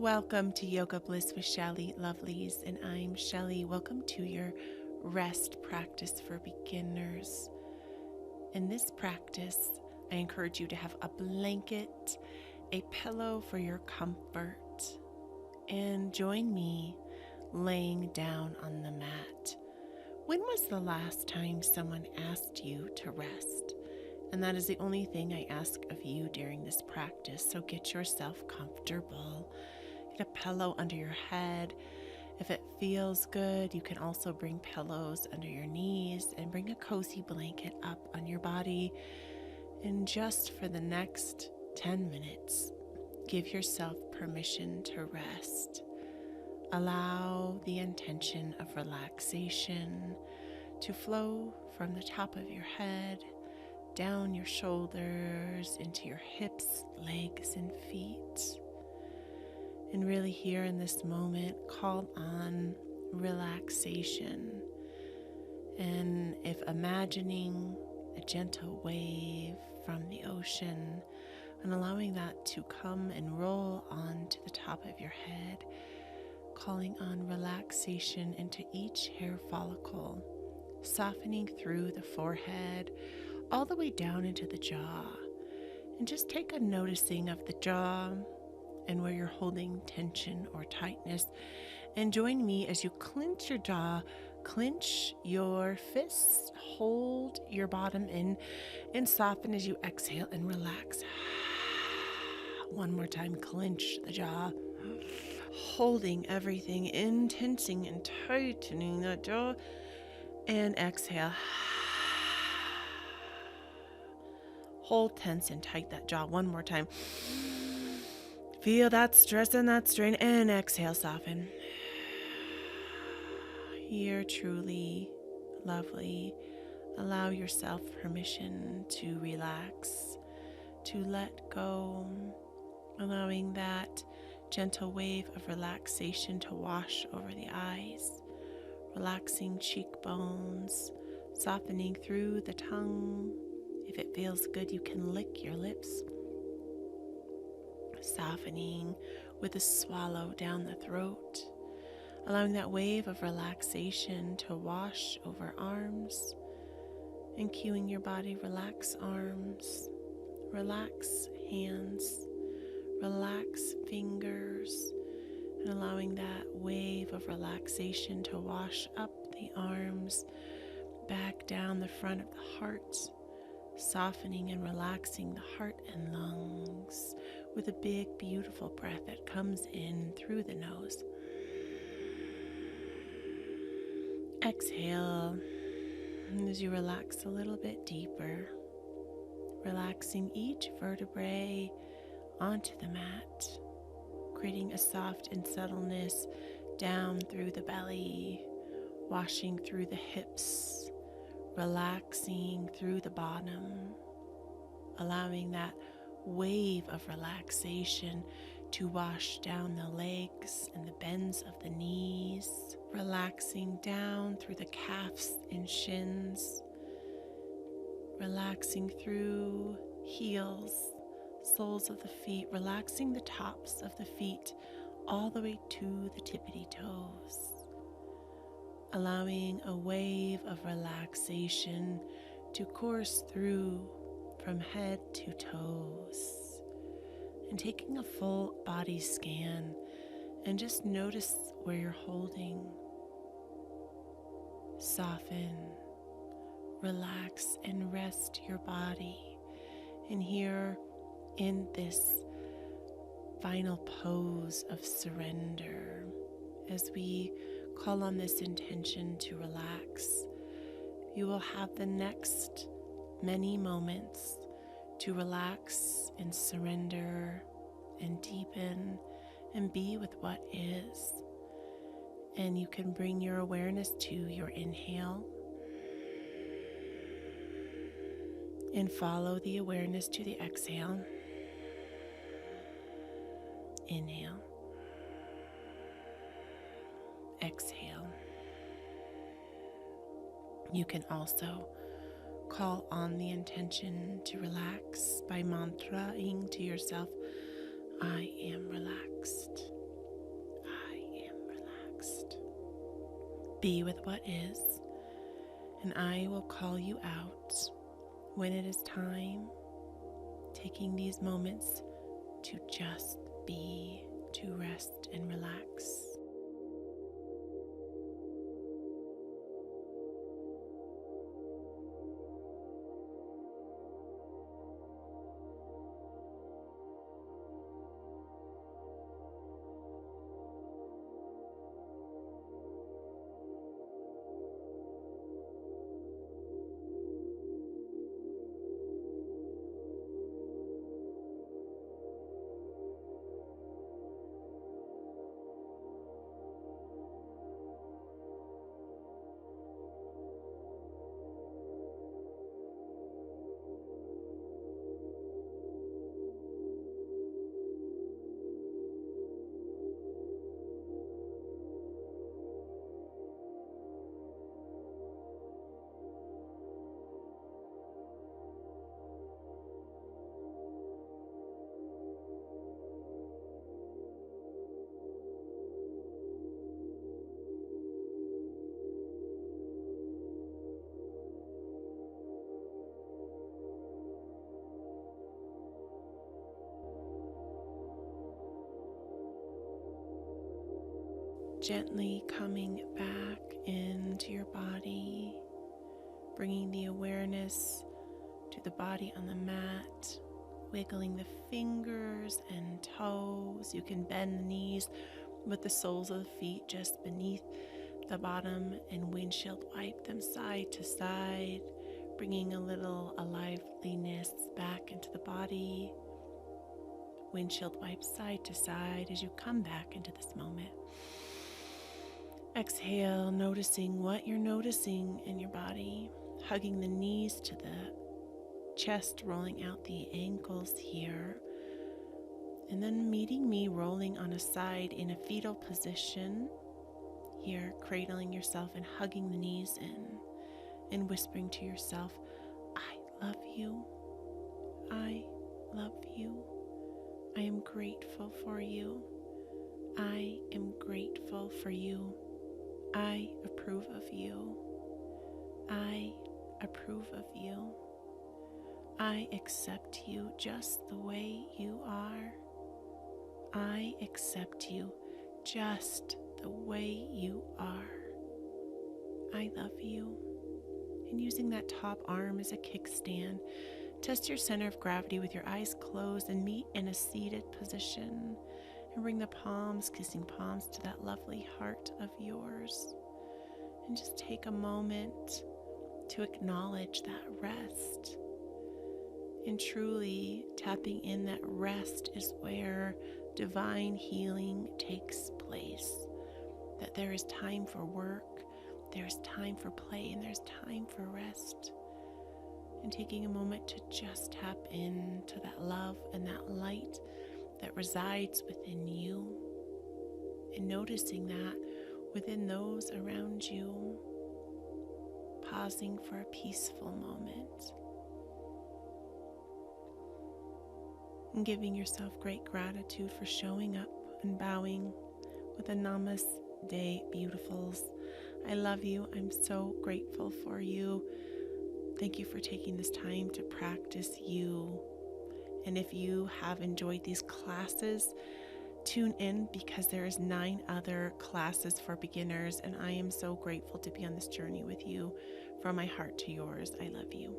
Welcome to Yoga Bliss with Shelly, Lovelies, and I'm Shelly. Welcome to your rest practice for beginners. In this practice, I encourage you to have a blanket, a pillow for your comfort, and join me laying down on the mat. When was the last time someone asked you to rest? And that is the only thing I ask of you during this practice. So get yourself comfortable. Get a pillow under your head. If it feels good, you can also bring pillows under your knees and bring a cozy blanket up on your body. And just for the next 10 minutes, give yourself permission to rest. Allow the intention of relaxation to flow from the top of your head, down your shoulders, into your hips, legs, and feet. And really here in this moment, call on relaxation. And if imagining a gentle wave from the ocean and allowing that to come and roll onto the top of your head, calling on relaxation into each hair follicle, softening through the forehead, all the way down into the jaw. And just take a noticing of the jaw and where you're holding tension or tightness. And join me as you clench your jaw, clench your fists, hold your bottom in, and soften as you exhale and relax. One more time, clench the jaw, holding everything in, tensing and tightening that jaw, and exhale. Hold tense and tight that jaw one more time. Feel that stress and that strain, and exhale, soften. You're truly lovely. Allow yourself permission to relax, to let go, allowing that gentle wave of relaxation to wash over the eyes, relaxing cheekbones, softening through the tongue. If it feels good, you can lick your lips, softening with a swallow down the throat, allowing that wave of relaxation to wash over arms, and cueing your body, relax arms, relax hands, relax fingers, and allowing that wave of relaxation to wash up the arms, back down the front of the heart, softening and relaxing the heart and lungs with a big, beautiful breath that comes in through the nose. Exhale as you relax a little bit deeper, relaxing each vertebrae onto the mat, creating a soft and subtleness down through the belly, washing through the hips, relaxing through the bottom, allowing that wave of relaxation to wash down the legs and the bends of the knees, relaxing down through the calves and shins, relaxing through heels, soles of the feet, relaxing the tops of the feet all the way to the tippity toes, allowing a wave of relaxation to course through from head to toes, and taking a full body scan and just notice where you're holding. Soften, relax, and rest your body. And here in this final pose of surrender, as we call on this intention to relax, you will have the next many moments to relax and surrender and deepen and be with what is. And you can bring your awareness to your inhale and follow the awareness to the exhale. Inhale, exhale. You can also call on the intention to relax by mantraing to yourself, I am relaxed. Be with what is, and I will call you out when it is time, taking these moments to just be, to rest and relax. Gently coming back into your body, bringing the awareness to the body on the mat, wiggling the fingers and toes. You can bend the knees with the soles of the feet just beneath the bottom and windshield wipe them side to side, bringing a little aliveness back into the body. Windshield wipe side to side as you come back into this moment. Exhale, noticing what you're noticing in your body, hugging the knees to the chest, rolling out the ankles here, and then meeting me rolling on a side in a fetal position here, cradling yourself and hugging the knees in and whispering to yourself, I love you. I love you. I am grateful for you. I am grateful for you. I approve of you. I approve of you. I accept you just the way you are. I accept you just the way you are. I love you. And using that top arm as a kickstand, test your center of gravity with your eyes closed and meet in a seated position. And bring the palms, kissing palms, to that lovely heart of yours. And just take a moment to acknowledge that rest. And truly tapping in that rest is where divine healing takes place. That there is time for work, there's time for play, and there's time for rest. And taking a moment to just tap into that love and that light that resides within you, and noticing that within those around you, pausing for a peaceful moment, and giving yourself great gratitude for showing up and bowing with a namaste, beautifuls. I love you. I'm so grateful for you. Thank you for taking this time to practice you. And if you have enjoyed these classes, tune in, because there is 9 other classes for beginners, and I am so grateful to be on this journey with you. From my heart to yours, I love you.